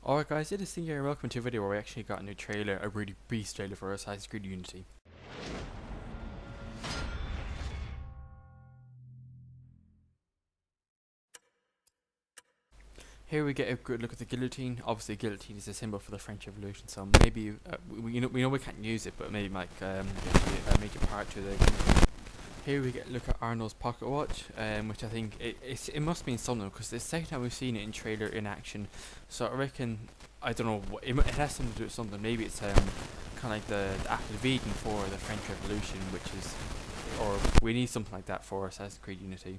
Alright guys, it is Sting here, welcome to a video where we actually got a new trailer, a really beast trailer for Assassin's Creed Unity. Here we get a good look at the guillotine. Obviously guillotine is a symbol for the French Revolution, so maybe, we know we can't use it, but maybe like a major part to the... Here we get a look at Arno's pocket watch, which I think it must mean something because it's the second time we've seen it in trailer in action. So I reckon, I don't know, it has something to do with something. Maybe it's kind of like the Apple Vegan for the French Revolution, which is, or we need something like that for Assassin's Creed Unity.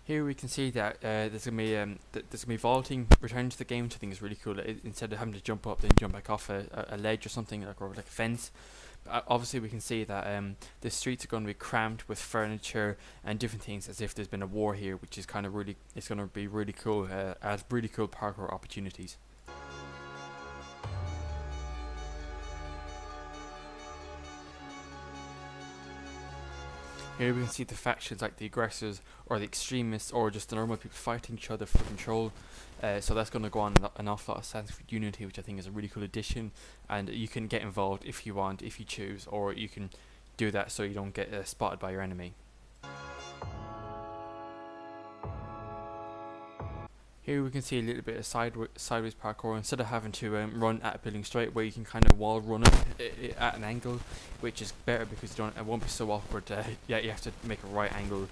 Here we can see that there's gonna be vaulting returning to the game, which I think is really cool. Instead of having to jump up, then jump back off a ledge or something, or like a fence. Obviously, we can see that the streets are going to be crammed with furniture and different things, as if there's been a war here, which is kind of really, it's going to be really cool. Adds really cool parkour opportunities. Here we can see the factions like the aggressors or the extremists or just the normal people fighting each other for control. So that's going to go on an awful lot of Assassin's Creed Unity, which I think is a really cool addition. And you can get involved if you want, if you choose, or you can do that so you don't get spotted by your enemy. Here we can see a little bit of sideways parkour. Instead of having to run at a building straight away, you can kind of wall run it at an angle, which is better because it won't be so awkward. Yeah, you have to make a right angle,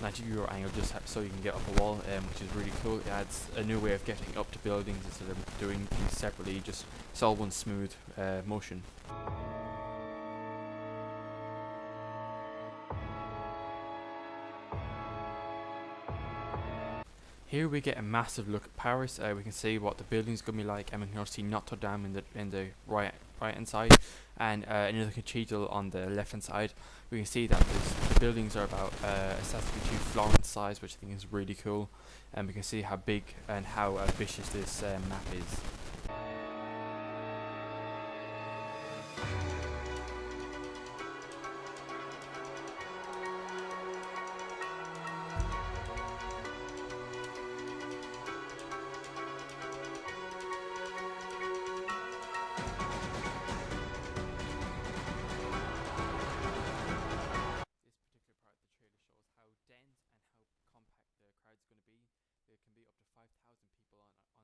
90-degree angle, just so you can get up a wall, which is really cool. It adds a new way of getting up to buildings instead of doing things separately. Just it's all one smooth motion. Here we get a massive look at Paris. We can see what the building's gonna be like, and we can also see Notre Dame in the right hand side, and another cathedral on the left hand side. We can see that the buildings are about Assassin's Creed 2 Florence size, which I think is really cool, and we can see how big and how ambitious this map is. There can be up to 5,000 people on screen at one time,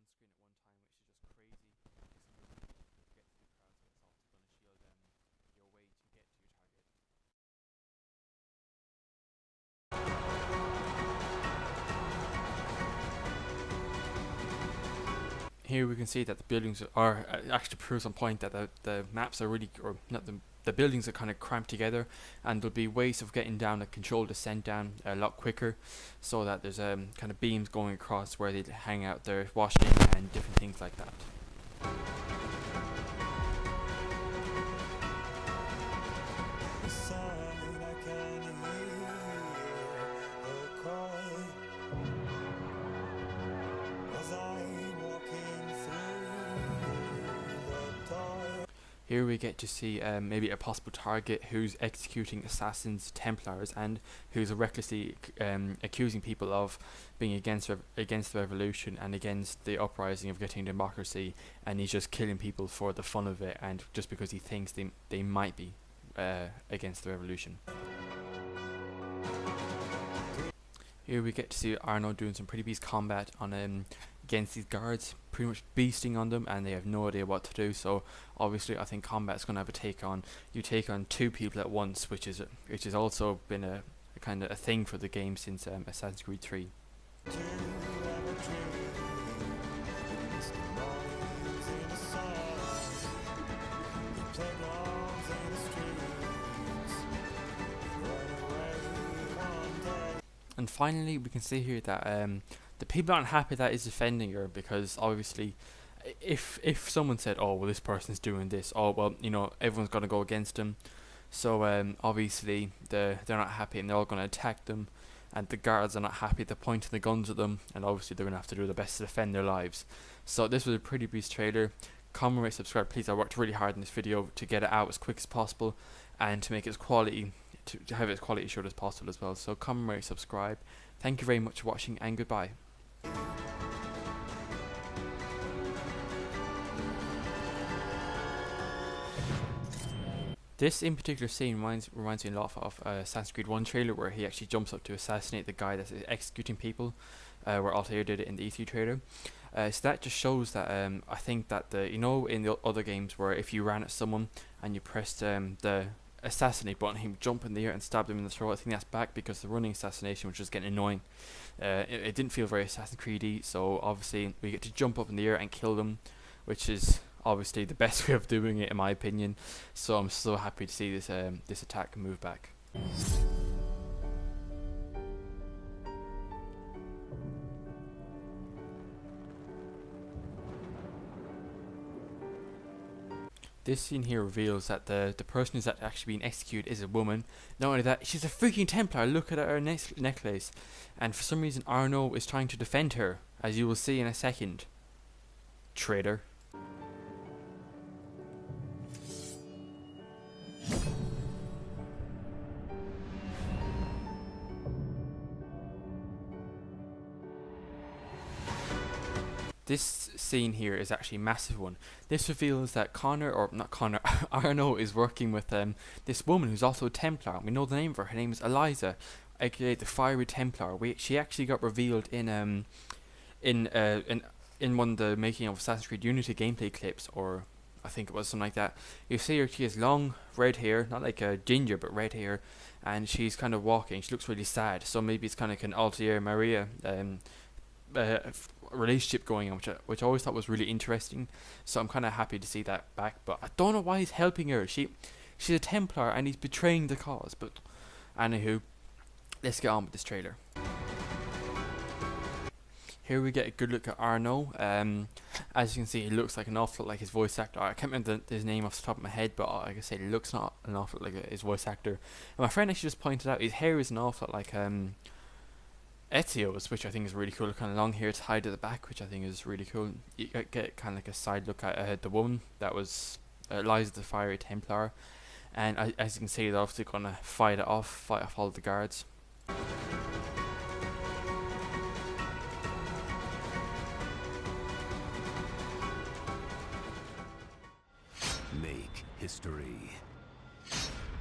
which is just crazy. It's going to get to the crowds, but it's also going to shield your way to get to your target. Here we can see that the buildings are actually proves on point that the maps are really, or not the buildings are kind of cramped together, and there'll be ways of getting down a controlled descent down a lot quicker, so that there's kind of beams going across where they hang out their washing and different things like that. Here we get to see maybe a possible target who's executing assassins, Templars, and who's recklessly accusing people of being against the revolution and against the uprising of getting democracy, and he's just killing people for the fun of it and just because he thinks they might be against the revolution. Here we get to see Arno doing some pretty beast combat on against these guards, pretty much beasting on them, and they have no idea what to do. So obviously I think combat's going to have a take on, you take on two people at once, which has also been a kind of a thing for the game since Assassin's Creed 3. And finally we can see here that the people aren't happy that he's defending her, because obviously if someone said, oh well, this person's doing this, oh well, you know, everyone's gonna go against him, so obviously they're not happy and they're all gonna attack them, and the guards are not happy, they're pointing the guns at them, and obviously they're gonna have to do their best to defend their lives. So this was a pretty beast trailer. Comment, rate, subscribe please. I worked really hard in this video to get it out as quick as possible, and to make its quality, to have its quality assured as possible as well. So comment, rate, subscribe. Thank you very much for watching, and goodbye. This in particular scene reminds me a lot of Assassin's Creed 1 trailer, where he actually jumps up to assassinate the guy that's executing people, where Altair did it in the E3 trailer. So that just shows that I think that in the other games where if you ran at someone and you pressed the assassinate button, he would jump in the air and stab them in the throat. I think that's back because the running assassination was just getting annoying. It didn't feel very Assassin's Creed-y, so obviously we get to jump up in the air and kill them, which is obviously the best way of doing it in my opinion. So I'm so happy to see this attack move back. This scene here reveals that the person who's actually being executed is a woman. Not only that, she's a freaking Templar. Look at her necklace. And for some reason Arno is trying to defend her, as you will see in a second. Traitor. This scene here is actually a massive one. This reveals that Arno is working with this woman who's also a Templar. We know the name of her. Her name is Elise, aka the Fiery Templar. She actually got revealed in one of the making of Assassin's Creed Unity gameplay clips, or I think it was something like that. You see her, she has long red hair, not like a ginger, but red hair, and she's kind of walking. She looks really sad, so maybe it's kind of like an Altair Maria relationship going on, which I always thought was really interesting. So I'm kind of happy to see that back, but I don't know why he's helping her. She's a Templar and he's betraying the cause. But anywho, let's get on with this trailer. Here we get a good look at Arno. As you can see, he looks like an awful lot like his voice actor. I can't remember his name off the top of my head, but like I said, he looks not an awful lot like his voice actor. And my friend actually just pointed out his hair is an awful lot like Ezio's, which I think is really cool. Kind of long hair tied to the back, which I think is really cool. You get kind of like a side look at the woman that was Elise the Fiery Templar, and as you can see, they're obviously gonna fight off all the guards. Make history.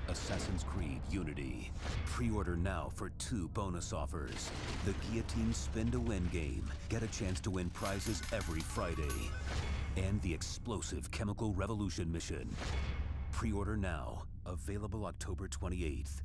Assassin's Creed Unity. Pre-order now for 2 bonus offers. The Guillotine Spin to Win game. Get a chance to win prizes every Friday. And the explosive Chemical Revolution mission. Pre-order now. Available October 28th.